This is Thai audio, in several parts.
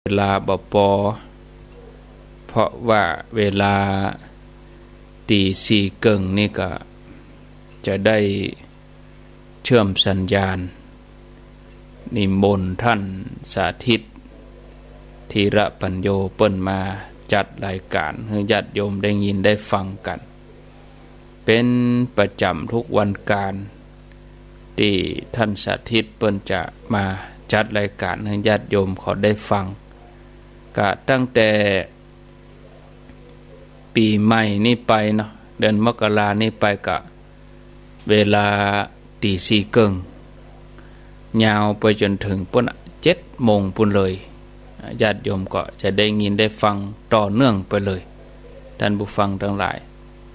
เวลาบ่ปอเพราะว่าเวลาตีสี่เกิงนี่ก็จะได้เชื่อมสัญญาณนิมนต์ท่านสาธิตธีระปัญโยเปิ้นมาจัดรายการให้ญาติโยมได้ยินได้ฟังกันเป็นประจำทุกวันการที่ท่านสาธิตเปิ้นจะมาจัดรายการให้ญาติโยมเขาได้ฟังก็ตั้งแต่ปีใหม่นี่ไปเนาะเดือนมกรานี่ไปก็เวลาตีสี่เกิงยาวไปจนถึงปุ่น7 โมงปุ่นเลยญาติโยมก็จะได้ยินได้ฟังต่อเนื่องไปเลยท่านผู้ฟังทั้งหลาย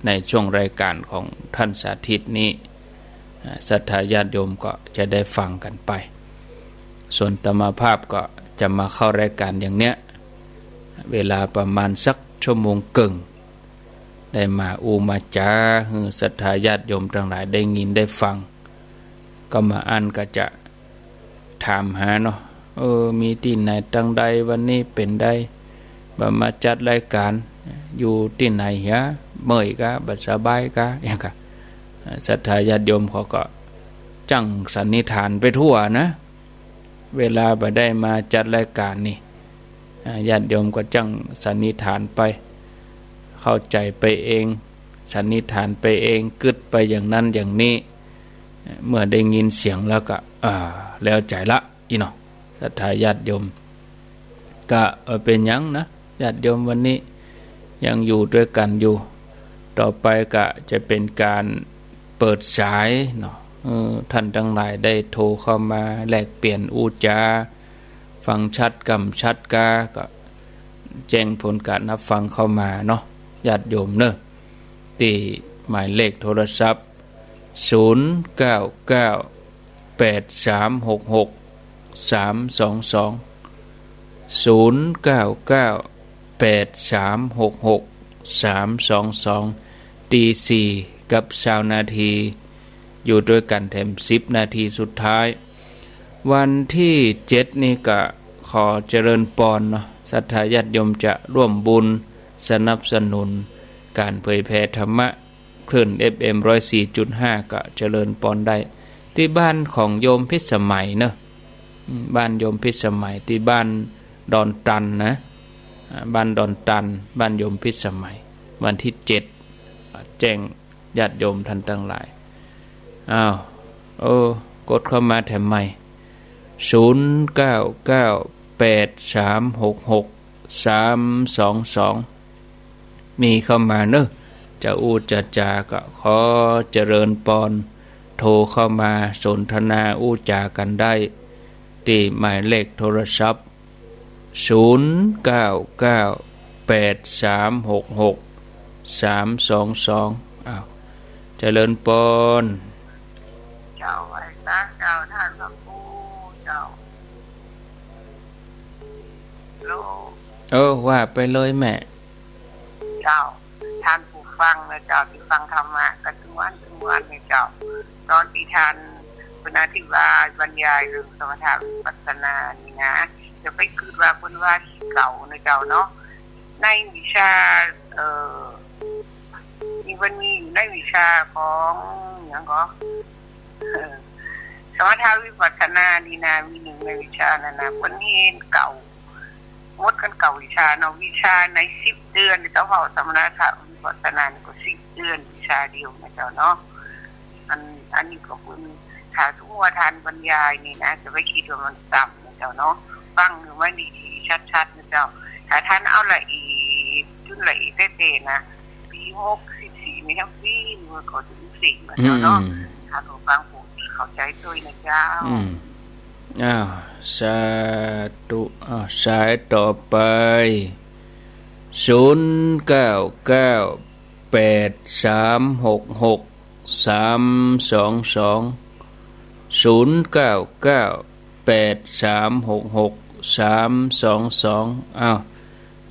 ในช่วงรายการของท่านสาธิตนี้ศรัทธาญาติโยมก็จะได้ฟังกันไปส่วนธรรมภาพก็จะมาเข้ารายการอย่างเนี้ยเวลาประมาณสักชั่วโมงเกิงได้มามาจาให้ศรัทธาญาติโยมทั้งหลายได้ยินได้ฟังก็มาอ่านก็จะถามหาเนาะมีที่ไหนตั้งใดวันนี้เป็นได้มาจัดรายการอยู่ที่ไหนฮะเมื่อยกะบัดสบายกะอย่างกะศรัทธาญาติโยมเขาก็จังสันนิษฐานไปทั่วนะเวลาบ่ได้มาจัดรายการนี่ญาติโยมก็จังสันนิษฐานไปเข้าใจไปเองสันนิษฐานไปเองกึดไปอย่างนั้นอย่างนี้เมื่อได้ยินเสียงแล้วก็แล้วใจละอีเนาะศรัทธาญาติโยมก็เป็นหยังนะญาติโยมวันนี้ยังอยู่ด้วยกันอยู่ต่อไปก็จะเป็นการเปิดสายเนาะท่านทั้งหลายได้โทรเข้ามาแลกเปลี่ยนจาฟังชัดกำชัดกาก็แจ้งผลการนับฟังเข้ามาเนาะญาติโยมเนอะที่หมายเลขโทรศัพท์ตีสี่กับ20 นาทีอยู่ด้วยกันแถม10 นาทีสุดท้ายวันที่7นี่ก็ขอเจริญพรเนาะศรัทธาญาติโยมจะร่วมบุญสนับสนุนการเผยแผ่ธรรมะคลื่น FM 104.5 ก็เจริญพรได้ที่บ้านของโยมพิสมัยเนาะบ้านโยมพิสมัยที่บ้านดอนตันนะบ้านดอนตันบ้านโยมพิสมัยวันที่7แจ้งญาติโยมท่านทั้งหลายกดเข้ามาแถมใหม่0998366322มีเข้ามาเนอะจะจะจาก็ขอเจริญพรโทรเข้ามาสนทนาจากันได้ที่หมายเลขโทรศัพท์0998366322เจริญพรเจ้าไว้นะเจ้าท่านพระครูเจ้าโลว่าไปเลยแม่เจ้าท่านผู้ฟังนะเจ้าที่ฟังธรรมะกันทุกวันนะเจ้าตอนที่ท่านเป็นอธิบายบรรยายเรื่องสมถะวิปัสสนานี่นะจะไปคิดว่าคนว่าที่เก่านะเจ้าเนาะในวิชามีวันนี้อยู่ในวิชาของอย่างก็สมถะวิปัสสนานี่นะมีหนึ่งในวิชานั่นนะคนเห็นเก่ามดกันเก่าวิชาเนาะวิชาใน10 เดือนเจ้าเผ่าสมถะวิปัสสนาก็10 เดือนวิชาเดียวนะเจ้าเนาะอันนี้ก็คุณถ้าทุกวันทานบรรยายนี่นะจะไม่คิดว่ามันต่ำนะเจ้าเนาะฟังหรือว่าดีชัดๆนะเจ้าถ้าท่านเอาละอีจุดละอีเต้ๆนะปี64นี่ครับปีมันก็ถึง4นะเจ้าเนาะถ้าผู้ฟังผู้เข้าใจด้วยนะเจ้าสาธุสายต่อไปเ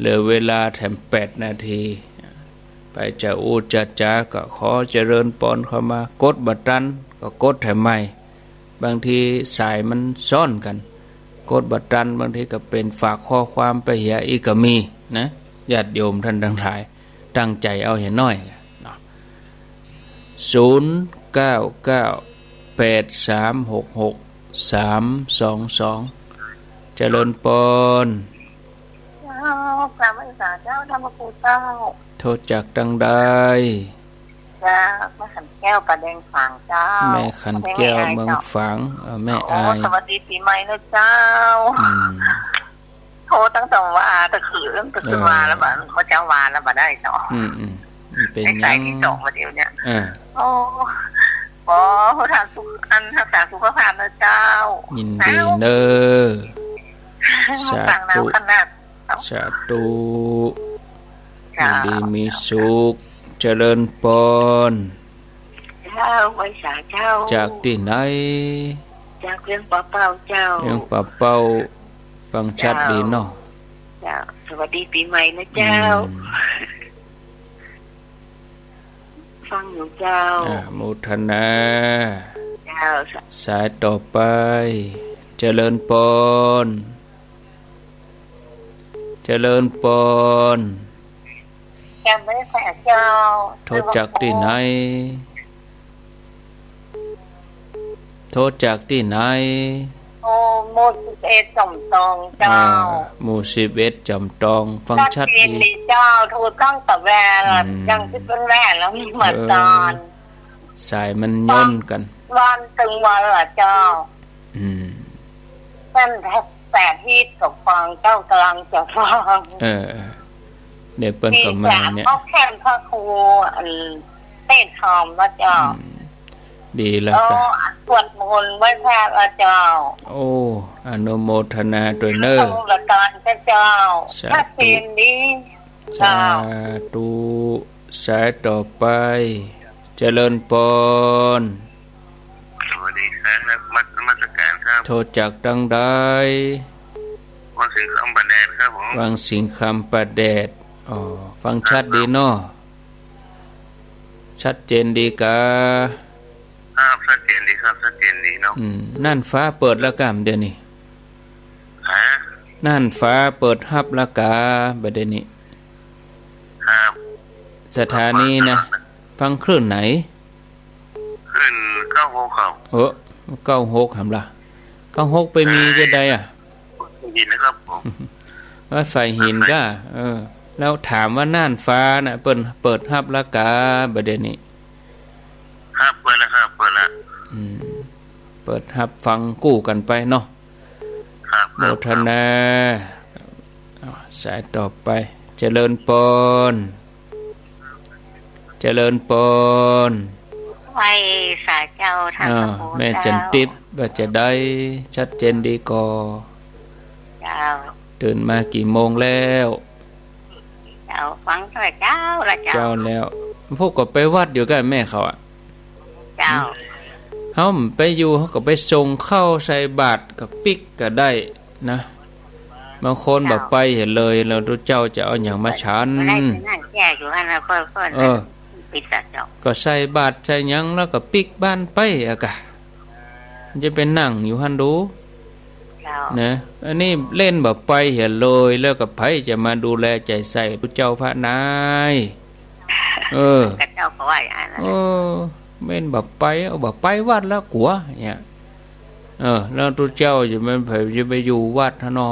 หลือเวลาแถม8 นาทีไปจะจะจาก็ขอเจริญพรเข้ามากดบัตรตันก็กดแถมใหม่บางทีสายมันซ่อนกัน กดบัตรดันบางทีก็เป็นฝากข้อความไปเหียอีกก็มีนะญาติโยมท่านทั้งหลายตั้งใจเอาเห็นน้อยเนาะ0998366322เจริญปนเจ้าพระมหาเจ้าธรรมกูเจ้าโทษจากดังใดจ้าแม่ขันแก้วประแดงฝางเจ้าแม่ขันแก้วเมืองฝางแม่อายสวัสดีปีใหม่นะเจ้าโทรตั้งแต่ว่าตะขืนมาแล้วบ่เขาเจ้าวานแล้วบ่ได้เนาะเป็นยังไงที่สองมาเดียวเนี่ยโอ้ขอทานสุขอันรักษาสุขภาพนะเจ้ายินดีเนอสาธุสาธุยินดีมีสุขเจริญปนเจ้าไว้สาเจ้าจากที่ไหนจากเรื่องป่าเป้าเจ้าเรื่องป่าเป้าฟังชัดดีเนาะเจ้าสวัสดีปีใหม่นะเจ้าฟังอยู่เจ้ามุทนาเจ้าสายต่อไปเจริญปนเจริญปนจำไม่ได้เจ้าโทษจากที่ไหนโทษจากที่ไหนโอ้หมู่11จอมตองเจ้าหมู่11จอมตองฟังชัดดีเจ้าถูกต้องแต่แวยังที่เป็นแว่แล้วมีเหมือนตอนสายมันย่นกันวันตึงวันเจ้าเป็นแต่ที่ตกฟังเจ้ากำลังจะฟังเดี๋ยวเปิ้นก็มาเนี่ยเขาแค่พระครูเต้นทอมว่าเจ้าดีแล้วกันสวดมนต์ไหว้พระว่าเจ้าโอ้อนุโมทนาด้วยเนอละกันเจ้าถ้าเป็นดีสาธุสายต่อไปเจริญปนสวัสดีครับมัสการครับโทษจากดังใดวังสิงคำประแดดครับผมวังสิงคำประแดดฟังชัดดีเนาะชัดเจนดีกะครับชัดเจนดีครับชัดเจนดีเนาะนั่นฟ้าเปิดแล้วกันเดี๋ยวนี้นั่นฟ้าเปิดฮับแล้วกะบัดเดี๋ยวนี้ครับสถานีนะฟังคลื่นไหนคลื่น96ครับ96หำล่ะ96ไปมีจะใดหินนะครับผมว่าไฟหินก็แล้วถามว่าน่านฟ้าน่ะเปิดฮับละกาบัดเดี๋ยวนี้ครับเปิดแล้วครับเปิดแล้วเปิดฮับฟังกู้กันไปเนาะครับโมทนาสายต่อไปเจริญปนเจริญปนไว้สาเจ้าทางแม่จันติบว่าจะได้ชัดเจนดีก่อตื่นมากี่โมงแล้วเจ้าฟังเถอะเจ้าละเจ้าแล้วพวกก็ไปวัดอยู่กับแม่เขาอ่ะเจ้าเขาไปอยู่เขาก็ไปส่งเข้าใส่บาตรกับปิกก็ได้นะบางคนแบบไปเห็นเลยเราดูเจ้าจะเอาอย่างมาฉันนั่นแก่อยู่อันนั้นค่อยๆปิดเจ้าก็ใส่บาตรใส่ยังแล้วก็ปิกบ้านไปอะกะจะเป็นนั่งอยู่หันดูนะอันนี้เล่นแบบไปเห็นเลยแล้วกับไผจะมาดูแลใจใส่ผู้เจ้าพระนายกับเจ้าเขาว่าอย่างนั้นเม่นแบบไปเอาแบบไปวัดแล้วกัวเนี่ยแล้วผู้เจ้าจะมันเผยจะไปอยู่วัดฮะนอ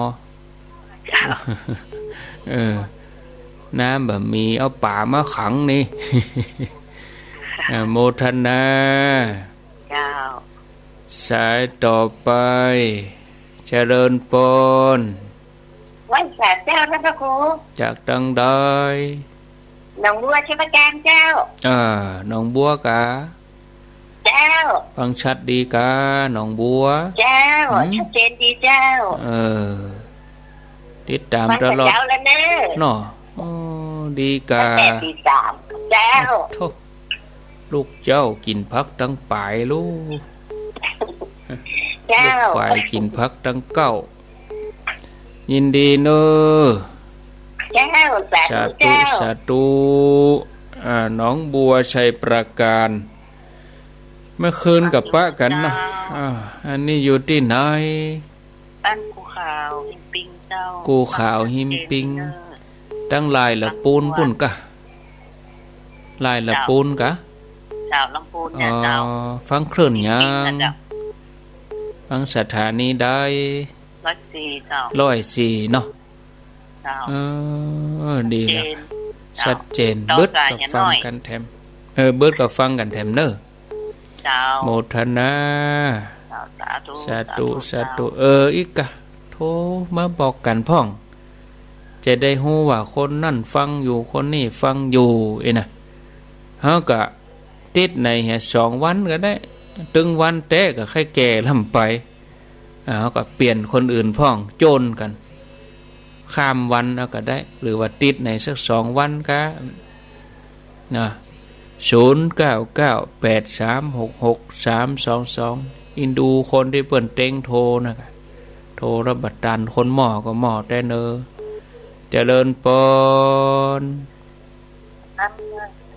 น้ำแบบมีเอาป่ามาขังนี่โมทนาเจ้าสายต่อไปเจริญปนวันสาเจ้าท่านพระครูจากดังใดหนองบัวใช่ไหมแกมเจ้าหนองบัวกะเจ้าฟังชัดดีกะหนองบัวเจ้าชัดเจนดีเจ้าติดตามตลอดเนาะดีกะเจ้าลูกเจ้ากินพักตั้งปลายลูกลูกควายกินพักตั้งเก้ายินดีเนอะสาธุสาธุน้องบัวชัยประการเมื่อคืนกับป้ากันนะอันนี้อยู่ที่ไหนบ้านภู ขาวหิมปิงเจ้ากูขาวหิมปิงตั้งลายละปูนปุ่นกะลายละปูนกะเจ้าลำพูนเนี่ยเจ้าฟังเคลื่อนยังฟังสถานีได้104เจ้า104เนาะเจ้าดีละชัดเจนเบิดกับฟังกันแถมเบิดกับฟังกันแถมเนอะเจ้าโมทนาสาธุสาธุอีกกะโทรมาบอกกันพ่องจะได้ฮู้ว่าคนนั่นฟังอยู่คนนี้ฟังอยู่นะเฮาก็ติดใน2 วันก็ได้ตึงวันเตะก็ค่อยแก่ลำไปเฮาก็เปลี่ยนคนอื่นพ่องโจนกันข้ามวันเอาก็ได้หรือว่าติดในสัก2 วันก็นะ0998366322อินดูคนที่เปิ้นเต็งโทรนะครับโทรระบัดดันคนหมอก็หมอได้เนอเจริญปอน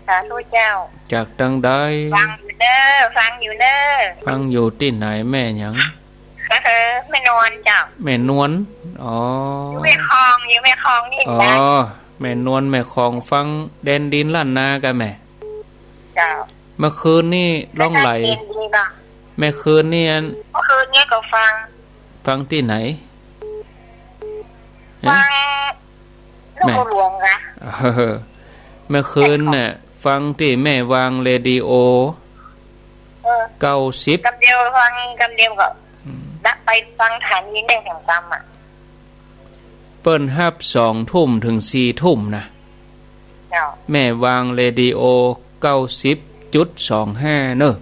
สาธุเจ้าจากดังใดฟังอยู่เด้อฟังอยู่ที่ไหนแม่หยังแม่นวลเจ้าแม่นวลอยู่แม่คลองนี่แม่นวลแม่คลองฟังแดนดินล้านนากันแม่เจ้าเมื่อคืนนี่ร้องไหลเมื่อคืนนี่ก็ฟังที่ไหนฟังลูกหลวงนะเมื่อคืนน่ะฟังที่แม่วางเรดิโอ90กำเดียวฟังกำเดียวก็ไปฟังฐานนี้ได้แห่งกรรมอ่ะเปิ้นฮับ2 ทุ่มถึง4 ทุ่มนะแม่วางเรดิโอ90.25 เนอะ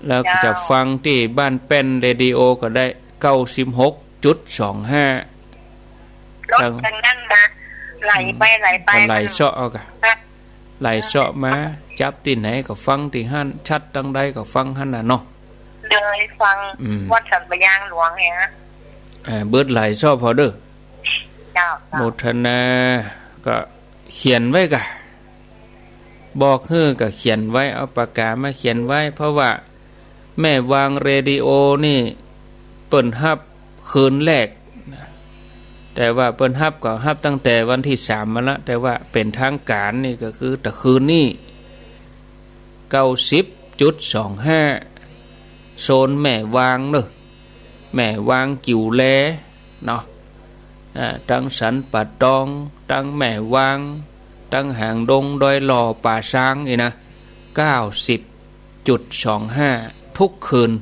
แล้วจะฟังที่บ้านเป็นเรดิโอก็ได้ 96.25 รถทางนั้นมาไหลไปไหลเซาะเอากะไหลเซาะมาจับที่ไหนก็ฟังที่หั่นชัดตั้งใดก็ฟังหั่นน่ะเนาะเลยฟังวัดสันปะยางหลวงเนี่ยนะเบิดไหลเซาะพอเด้อโมทนาก็เขียนไว้กะบอกฮื้อก็เขียนไว้เอาปากกามาเขียนไว้เพราะว่าแม่วางเรดิโอนี่เปิ้นฮับคืนแรกแต่ว่าเปิ้นฮับก็ฮับตั้งแต่วันที่3มาละแต่ว่าเป็นทางการนี่ก็คือแต่คืนนี้ 90.25 โซนแม่วางเนอะแม่วางกิ่วแลเนาะตั้งสันป่าตองตั้งแม่วางตั้งหางดงดอยหล่อป่าช้างอีนะ 90.25 ทุกคืน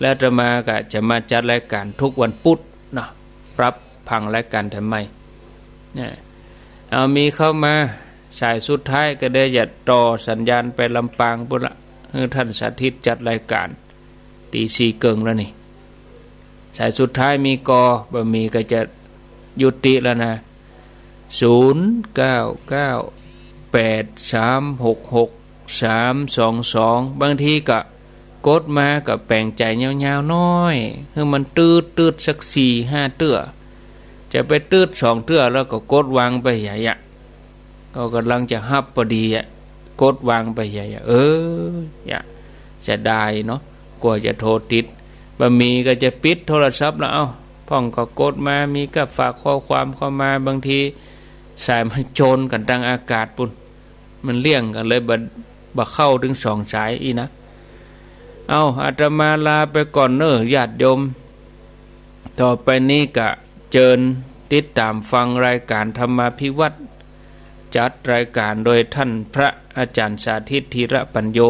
แล้วจะมาก็จะมาจัดรายการทุกวันพุธเนาะรับพังรายการทำไมเนี่ยเอามีเข้ามาสายสุดท้ายก็ได้จะต่อสัญญาณไปลำปางพุ่นละให้ท่านสาธิตจัดรายการตี4 เกิงแล้วนี่สายสุดท้ายมีกอบะมีก็จะยุติแล้วนะ0998366322บางทีก็กดมากับแปลงใจยาวๆน้อยคือมันตืดสัก 4-5 เตื้อจะไปตืด2 เตื้อแล้วก็กดวางไปใหญ่ๆก็กำลังจะฮับพอดีกดวางไปใหญ่จะได้เนาะกว่าจะโทรติดบะมีก็จะปิดโทรศัพท์แล้วพ่องก็กดมามีก็ฝากข้อความเข้ามาบางทีสายมันโจรกันทางอากาศปุ่นมันเลี่ยงกันเลยบ่เข้าถึง2 สายอีนะอาตมาลาไปก่อนเนอะญาติโยมต่อไปนี้ก็เชิญติดตามฟังรายการธรรมาภิวัตรจัดรายการโดยท่านพระอาจารย์สาธิตธีระปัญโย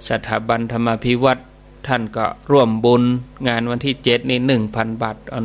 สถาบันธรรมาภิวัตรท่านก็ร่วมบุญงานวันที่7นี้ 1,000 บาท